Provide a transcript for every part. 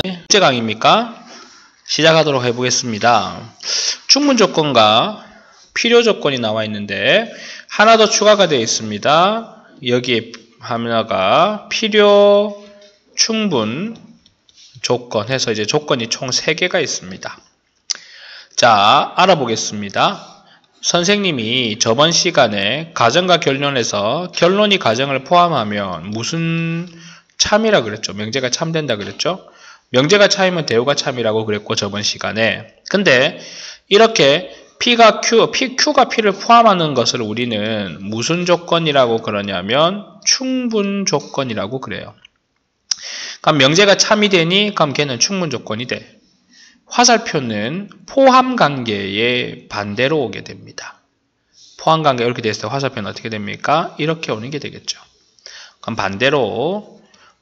번째 강의입니까? 시작하도록 해보겠습니다. 충분 조건과 필요 조건이 나와 있는데 하나 더 추가가 되어 있습니다. 여기에 하나가 필요, 충분 조건 해서 이제 조건이 총 3개가 있습니다. 자, 알아보겠습니다. 선생님이 저번 시간에 가정과 결론에서 결론이 가정을 포함하면 무슨 참이라 그랬죠? 명제가 참된다 그랬죠? 명제가 참이면 대우가 참이라고 그랬고 저번 시간에. 근데 이렇게 P가 Q가 P를 포함하는 것을 우리는 무슨 조건이라고 그러냐면 충분 조건이라고 그래요. 그럼 명제가 참이 되니 그럼 걔는 충분 조건이 돼. 화살표는 포함 관계의 반대로 오게 됩니다. 포함 관계가 이렇게 됐을 때 화살표는 어떻게 됩니까? 이렇게 오는 게 되겠죠. 그럼 반대로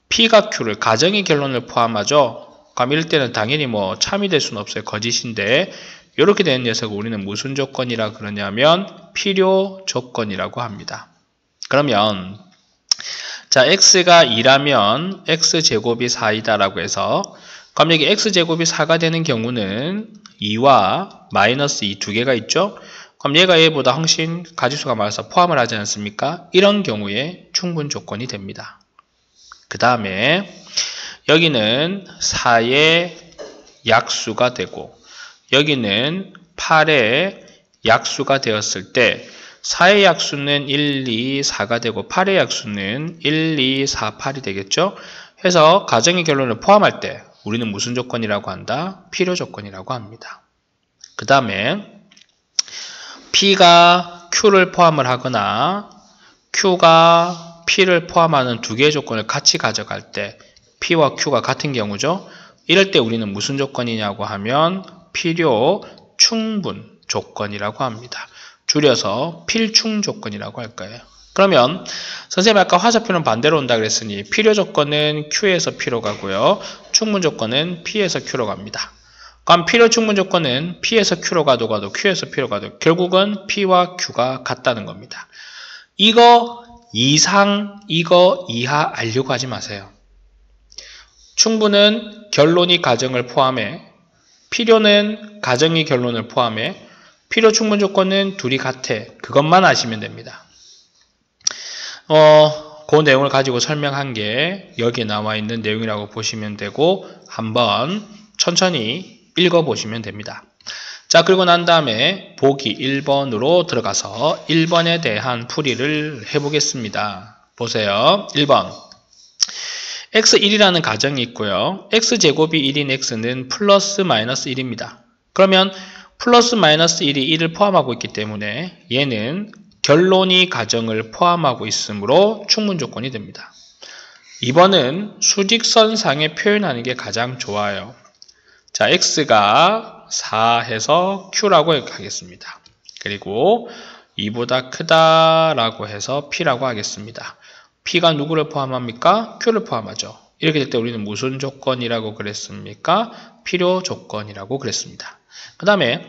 P가 Q를 가정의 결론을 포함하죠. 그럼 이럴 때는 당연히 뭐 참이 될 수는 없어요. 거짓인데 이렇게 되는 녀석을 우리는 무슨 조건이라 그러냐면 필요 조건이라고 합니다. 그러면 자, x가 2라면 x제곱이 4이다 라고 해서 그럼 여기 x제곱이 4가 되는 경우는 2와 마이너스 2 두 개가 있죠. 그럼 얘가 얘보다 훨씬 가지수가 많아서 포함을 하지 않습니까? 이런 경우에 충분 조건이 됩니다. 그 다음에 여기는 4의 약수가 되고 여기는 8의 약수가 되었을 때 4의 약수는 1, 2, 4가 되고 8의 약수는 1, 2, 4, 8이 되겠죠. 해서 가정의 결론을 포함할 때 우리는 무슨 조건이라고 한다? 필요 조건이라고 합니다. 그 다음에 P가 Q를 포함을 하거나 Q가 P를 포함하는 두 개의 조건을 같이 가져갈 때 P와 Q가 같은 경우죠. 이럴 때 우리는 무슨 조건이냐고 하면 필요 충분 조건이라고 합니다. 줄여서 필충 조건이라고 할 거예요. 그러면 선생님 아까 화살표는 반대로 온다 그랬으니 필요 조건은 Q에서 P로 가고요. 충분 조건은 P에서 Q로 갑니다. 그럼 필요 충분 조건은 P에서 Q로 가도 Q에서 P로 가도 결국은 P와 Q가 같다는 겁니다. 이거 이상, 이거 이하 알려고 하지 마세요. 충분은 결론이 가정을 포함해, 필요는 가정이 결론을 포함해, 필요 충분 조건은 둘이 같아. 그것만 아시면 됩니다. 그 내용을 가지고 설명한 게 여기에 나와 있는 내용이라고 보시면 되고 한번 천천히 읽어보시면 됩니다. 자, 그리고 난 다음에 보기 1번으로 들어가서 1번에 대한 풀이를 해보겠습니다. 보세요. 1번. x1이라는 가정이 있고요. x제곱이 1인 x는 플러스 마이너스 1입니다. 그러면 플러스 마이너스 1이 1을 포함하고 있기 때문에 얘는 결론이 가정을 포함하고 있으므로 충분 조건이 됩니다. 2번은 수직선상에 표현하는 게 가장 좋아요. 자, x가 4 해서 q라고 하겠습니다. 그리고 2보다 크다라고 해서 p라고 하겠습니다. p가 누구를 포함합니까? q를 포함하죠. 이렇게 될 때 우리는 무슨 조건이라고 그랬습니까? 필요 조건이라고 그랬습니다. 그 다음에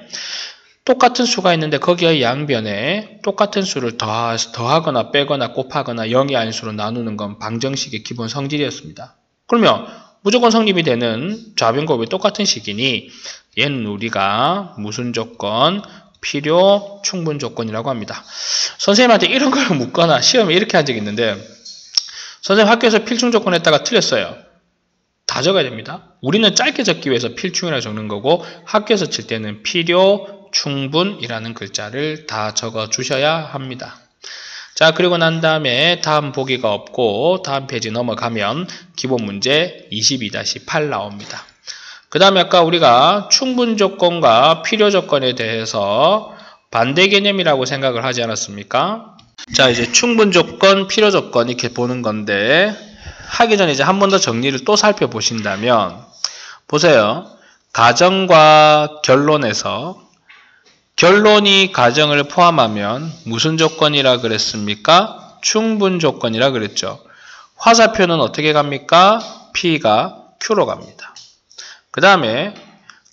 똑같은 수가 있는데 거기에 양변에 똑같은 수를 더하거나 빼거나 곱하거나 0이 아닌 수로 나누는 건 방정식의 기본 성질이었습니다. 그러면 무조건 성립이 되는 좌변곱이 똑같은 식이니 얘는 우리가 무슨 조건? 필요 충분 조건이라고 합니다. 선생님한테 이런 걸 묻거나 시험에 이렇게 한 적이 있는데 선생님 학교에서 필충 조건 했다가 틀렸어요. 다 적어야 됩니다. 우리는 짧게 적기 위해서 필충이라고 적는 거고 학교에서 칠 때는 필요 충분이라는 글자를 다 적어 주셔야 합니다. 자, 그리고 난 다음에 다음 보기가 없고 다음 페이지 넘어가면 기본 문제 22-8 나옵니다. 그 다음에 아까 우리가 충분 조건과 필요 조건에 대해서 반대 개념이라고 생각을 하지 않았습니까? 자, 이제 충분 조건, 필요 조건 이렇게 보는 건데 하기 전에 이제 한 번 더 정리를 또 살펴보신다면 보세요. 가정과 결론에서 결론이 가정을 포함하면 무슨 조건이라 그랬습니까? 충분 조건이라 그랬죠. 화살표는 어떻게 갑니까? P가 Q로 갑니다. 그 다음에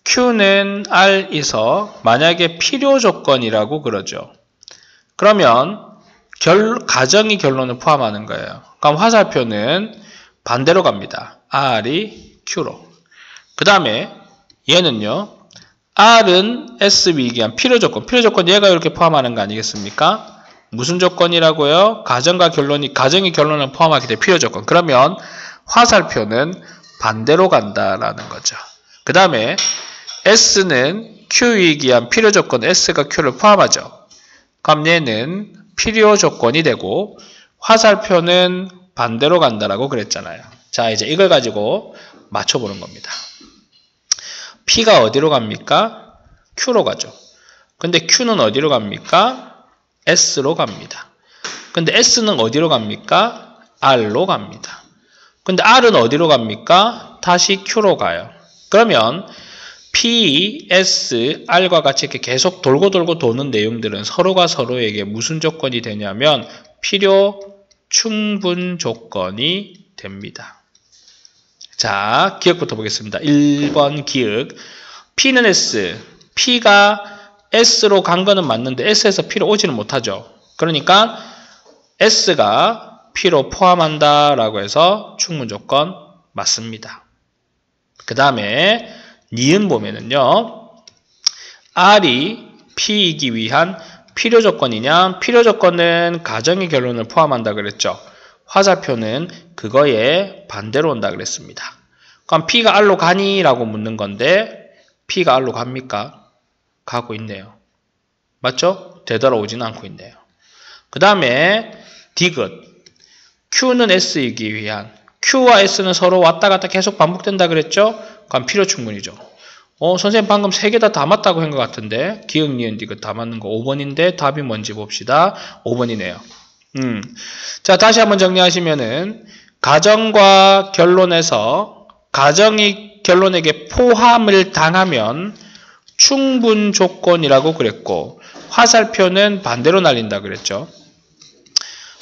Q는 R에서 만약에 필요 조건이라고 그러죠. 그러면 가정이 결론을 포함하는 거예요. 그럼 화살표는 반대로 갑니다. R이 Q로. 그 다음에 얘는요. R은 S 위기한 필요조건. 필요조건 얘가 이렇게 포함하는 거 아니겠습니까? 무슨 조건이라고요? 가정과 결론이, 가정이 결론을 포함하게 될 필요조건. 그러면 화살표는 반대로 간다라는 거죠. 그 다음에 S는 Q 위기한 필요조건 S가 Q를 포함하죠. 그럼 얘는 필요조건이 되고 화살표는 반대로 간다라고 그랬잖아요. 자, 이제 이걸 가지고 맞춰보는 겁니다. P가 어디로 갑니까? Q로 가죠. 근데 Q는 어디로 갑니까? S로 갑니다. 근데 S는 어디로 갑니까? R로 갑니다. 근데 R은 어디로 갑니까? 다시 Q로 가요. 그러면 P, S, R과 같이 이렇게 계속 돌고 도는 내용들은 서로가 서로에게 무슨 조건이 되냐면 필요 충분 조건이 됩니다. 자, 기억부터 보겠습니다. 1번 기억. P는 S. P가 S로 간 거는 맞는데 S에서 P로 오지는 못하죠. 그러니까 S가 P로 포함한다라고 해서 충분 조건 맞습니다. 그 다음에 니은 보면은요. R이 P이기 위한 필요 조건이냐? 필요 조건은 가정의 결론을 포함한다 그랬죠. 화살표는 그거에 반대로 온다 그랬습니다. 그럼 P가 R로 가니? 라고 묻는 건데 P가 R로 갑니까? 가고 있네요. 맞죠? 되돌아오지는 않고 있네요. 그 다음에 디귿. Q는 S이기 위한 Q와 S는 서로 왔다 갔다 계속 반복된다 그랬죠? 그럼 필요 충분이죠. 선생님 방금 3개 다 맞다고 한 것 같은데 기억, 니은, 디귿 다 맞는 거 5번인데 답이 뭔지 봅시다. 5번이네요. 자, 다시 한번 정리하시면은 가정과 결론에서 가정이 결론에게 포함을 당하면 충분 조건이라고 그랬고 화살표는 반대로 날린다 그랬죠.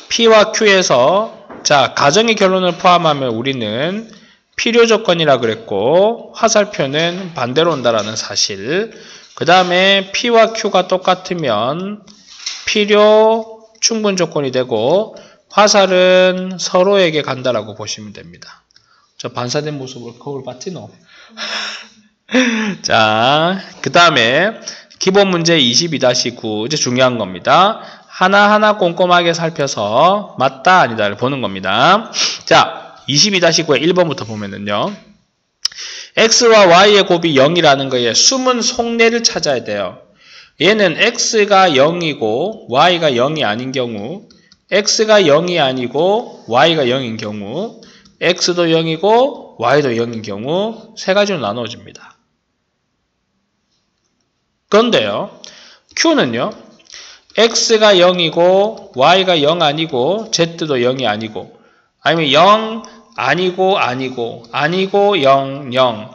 P와 Q에서 자, 가정의 결론을 포함하면 우리는 필요 조건이라 그랬고 화살표는 반대로 온다라는 사실. 그 다음에 P와 Q가 똑같으면 필요 충분 조건이 되고 화살은 서로에게 간다라고 보시면 됩니다. 저 반사된 모습을 거울 봤지노? 자, 그 다음에 기본 문제 22-9 이제 중요한 겁니다. 하나하나 꼼꼼하게 살펴서 맞다 아니다를 보는 겁니다. 자, 22-9의 1번부터 보면은요. X와 Y의 곱이 0이라는 거에 숨은 속내를 찾아야 돼요. 얘는 X가 0이고 Y가 0이 아닌 경우, X가 0이 아니고 Y가 0인 경우, X도 0이고 Y도 0인 경우 세 가지로 나누어집니다. 그런데요. Q는요. X가 0이고 Y가 0 아니고 Z도 0이 아니고 아니면 0 아니고 0 0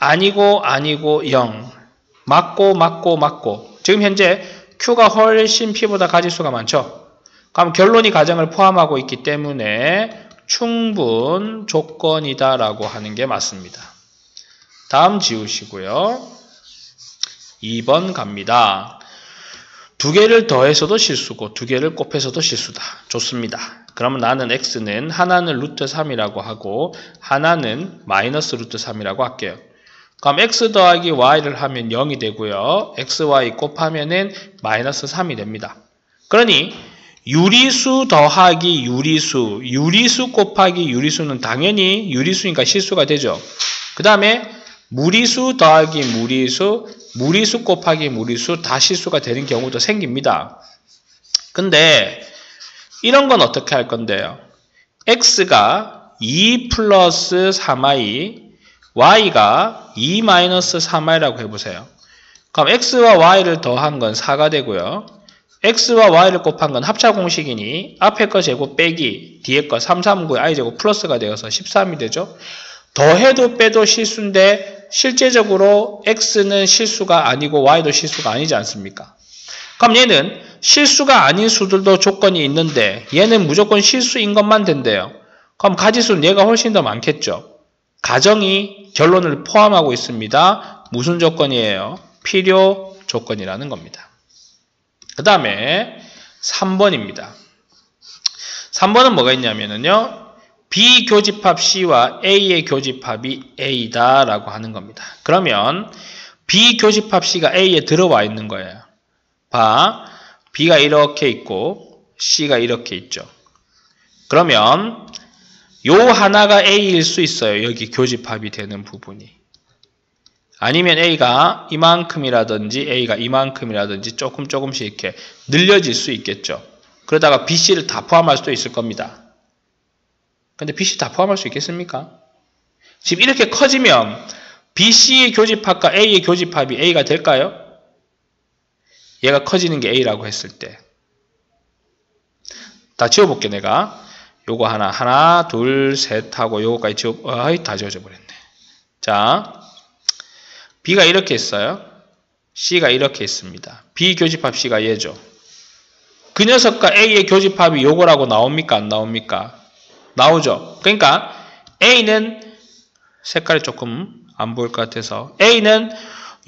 아니고 0 맞고 지금 현재 Q가 훨씬 P보다 가지수가 많죠. 그럼 결론이 가정을 포함하고 있기 때문에 충분 조건이다라고 하는 게 맞습니다. 다음 지우시고요. 2번 갑니다. 두 개를 더해서도 실수고 두 개를 곱해서도 실수다. 좋습니다. 그러면 나는 X는 하나는 루트 3이라고 하고 하나는 마이너스 루트 3이라고 할게요. 그럼 X 더하기 Y를 하면 0이 되고요. XY 곱하면은 마이너스 3이 됩니다. 그러니 유리수 더하기 유리수 곱하기 유리수는 당연히 유리수니까 실수가 되죠. 그 다음에 무리수 더하기 무리수 곱하기 무리수 다 실수가 되는 경우도 생깁니다. 근데 이런 건 어떻게 할 건데요? X가 2 플러스 3i, Y가 2 마이너스 3i라고 해보세요. 그럼 X와 Y를 더한 건 4가 되고요. X와 Y를 곱한 건 합차 공식이니 앞에 거 제곱 빼기 뒤에 거 3, 3, 9의 I 제곱 플러스가 되어서 13이 되죠. 더해도 빼도 실수인데 실제적으로 X는 실수가 아니고 Y도 실수가 아니지 않습니까? 그럼 얘는 실수가 아닌 수들도 조건이 있는데 얘는 무조건 실수인 것만 된대요. 그럼 가지수는 얘가 훨씬 더 많겠죠. 가정이 결론을 포함하고 있습니다. 무슨 조건이에요? 필요 조건이라는 겁니다. 그 다음에 3번입니다. 3번은 뭐가 있냐면요. B교집합 C와 A의 교집합이 A다 라고 하는 겁니다. 그러면 B교집합 C가 A에 들어와 있는 거예요. 봐, B가 이렇게 있고 C가 이렇게 있죠. 그러면 요 하나가 A일 수 있어요. 여기 교집합이 되는 부분이. 아니면 A가 이만큼이라든지 A가 이만큼이라든지 조금씩 이렇게 늘려질 수 있겠죠. 그러다가 B, C를 다 포함할 수도 있을 겁니다. 근데 B, C 다 포함할 수 있겠습니까? 지금 이렇게 커지면 B, C의 교집합과 A의 교집합이 A가 될까요? 얘가 커지는 게 A라고 했을 때. 다 지워볼게, 내가. 요거 하나, 둘, 셋 하고 요거까지 다 지워져 버렸네. 자, B가 이렇게 있어요. C가 이렇게 있습니다. B 교집합 C가 얘죠. 그 녀석과 A의 교집합이 요거라고 나옵니까? 안 나옵니까? 나오죠. 그러니까 A는 색깔이 조금 안 보일 것 같아서 A는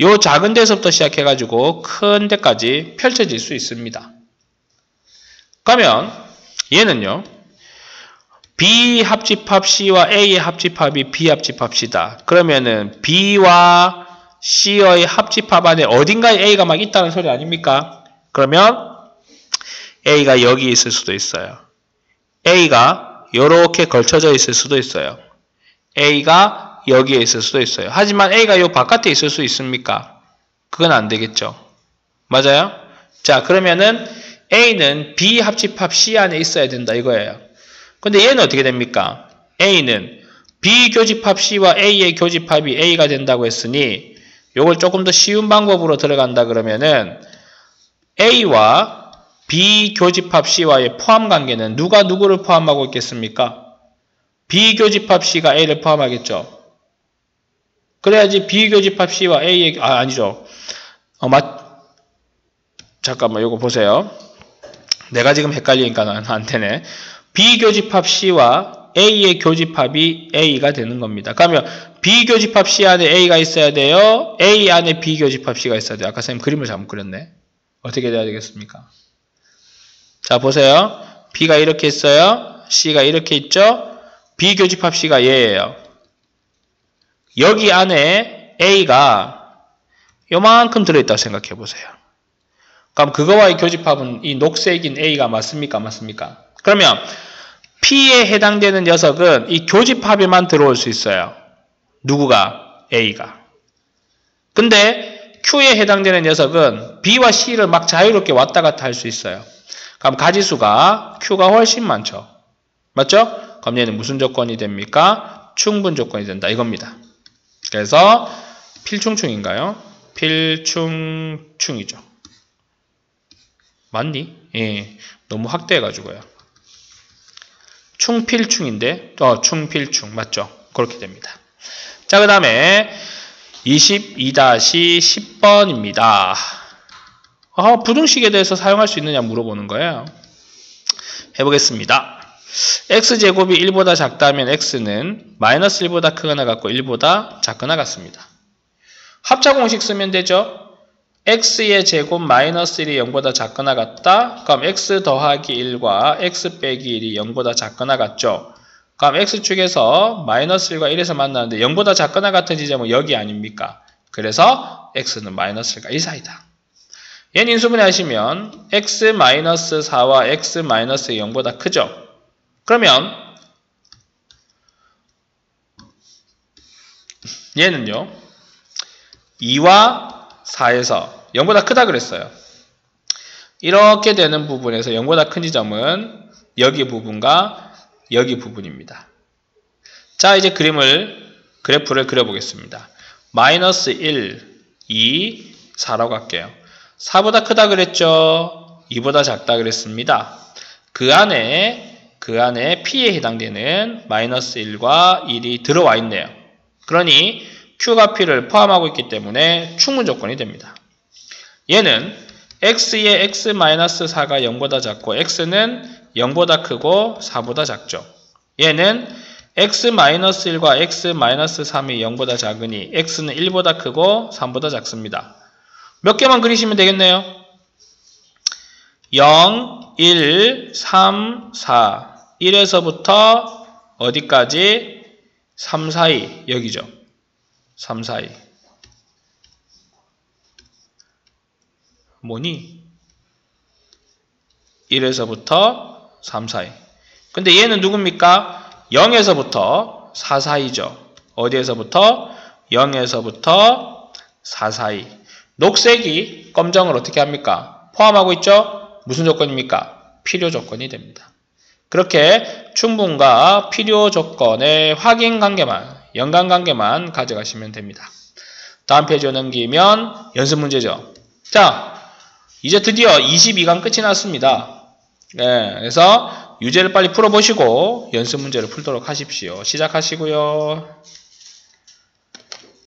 요 작은 데서부터 시작해가지고 큰 데까지 펼쳐질 수 있습니다. 그러면 얘는요. B 합집합 C와 A의 합집합이 B 합집합 C다. 그러면은 B와 C의 합집합 안에 어딘가에 A가 막 있다는 소리 아닙니까? 그러면 A가 여기 있을 수도 있어요. A가 이렇게 걸쳐져 있을 수도 있어요. A가 여기에 있을 수도 있어요. 하지만 A가 요 바깥에 있을 수 있습니까? 그건 안 되겠죠. 맞아요? 자, 그러면은 A는 B 합집합 C 안에 있어야 된다 이거예요. 근데 얘는 어떻게 됩니까? A는 B 교집합 C와 A의 교집합이 A가 된다고 했으니 요걸 조금 더 쉬운 방법으로 들어간다 그러면은 A와 B 교집합 C와의 포함 관계는 누가 누구를 포함하고 있겠습니까? B 교집합 C가 A를 포함하겠죠. 그래야지 B 교집합 C와 A의 아니죠. 잠깐만 요거 보세요. 내가 지금 헷갈리니까 안 되네. B 교집합 C와 A의 교집합이 A가 되는 겁니다. 그러면 B 교집합 C 안에 A가 있어야 돼요. A 안에 B 교집합 C가 있어야 돼요. 아까 선생님 그림을 잘못 그렸네. 어떻게 돼야 되겠습니까? 자, 보세요. B가 이렇게 있어요. C가 이렇게 있죠. B 교집합 C가 얘예요. 여기 안에 A가 요만큼 들어있다고 생각해 보세요. 그럼 그거와의 교집합은 이 녹색인 A가 맞습니까? 맞습니까? 그러면 P에 해당되는 녀석은 이 교집합에만 들어올 수 있어요. 누구가? A가. 근데 Q에 해당되는 녀석은 B와 C를 막 자유롭게 왔다 갔다 할 수 있어요. 그럼 가지수가 Q가 훨씬 많죠. 맞죠? 그럼 얘는 무슨 조건이 됩니까? 충분 조건이 된다 이겁니다. 그래서 필충충인가요? 필충충이죠. 맞니? 예, 너무 확대해가지고요. 충필충인데 충필충 맞죠? 그렇게 됩니다. 자, 그 다음에 22-10번입니다. 부등식에 대해서 사용할 수 있느냐 물어보는 거예요. 해보겠습니다. x제곱이 1보다 작다면 x는 마이너스 1보다 크거나 같고 1보다 작거나 같습니다. 합차공식 쓰면 되죠. x의 제곱 마이너스 1이 0보다 작거나 같다. 그럼 x 더하기 1과 x 빼기 1이 0보다 작거나 같죠. 그럼 x축에서 마이너스 1과 1에서 만나는데 0보다 작거나 같은 지점은 여기 아닙니까? 그래서 x는 마이너스 1과 1 사이다. 얘는 인수분해 하시면 x-4와 x-0보다 크죠. 그러면 얘는요 2와 4에서 0보다 크다 그랬어요. 이렇게 되는 부분에서 0보다 큰 지점은 여기 부분과 여기 부분입니다. 자, 이제 그래프를 그려보겠습니다. 마이너스 1, 2, 4라고 할게요. 4보다 크다 그랬죠. 2보다 작다 그랬습니다. 그 안에 P에 해당되는 마이너스 1과 1이 들어와 있네요. 그러니 Q가 P를 포함하고 있기 때문에 충분 조건이 됩니다. 얘는 X의 X-4가 0보다 작고 X는 0보다 크고 4보다 작죠. 얘는 X-1과 X-3이 0보다 작으니 X는 1보다 크고 3보다 작습니다. 몇 개만 그리시면 되겠네요. 0, 1, 3, 4. 1에서부터 어디까지? 3 사이. 여기죠. 3 사이. 뭐니? 1에서부터 3 사이. 근데 얘는 누굽니까? 0에서부터 4 사이죠. 어디에서부터? 0에서부터 4 사이. 녹색이 검정을 어떻게 합니까? 포함하고 있죠? 무슨 조건입니까? 필요 조건이 됩니다. 그렇게 충분과 필요 조건의 확인 관계만, 연관 관계만 가져가시면 됩니다. 다음 페이지로 넘기면 연습 문제죠. 자, 이제 드디어 22강 끝이 났습니다. 그래서 유제를 빨리 풀어보시고 연습 문제를 풀도록 하십시오. 시작하시고요.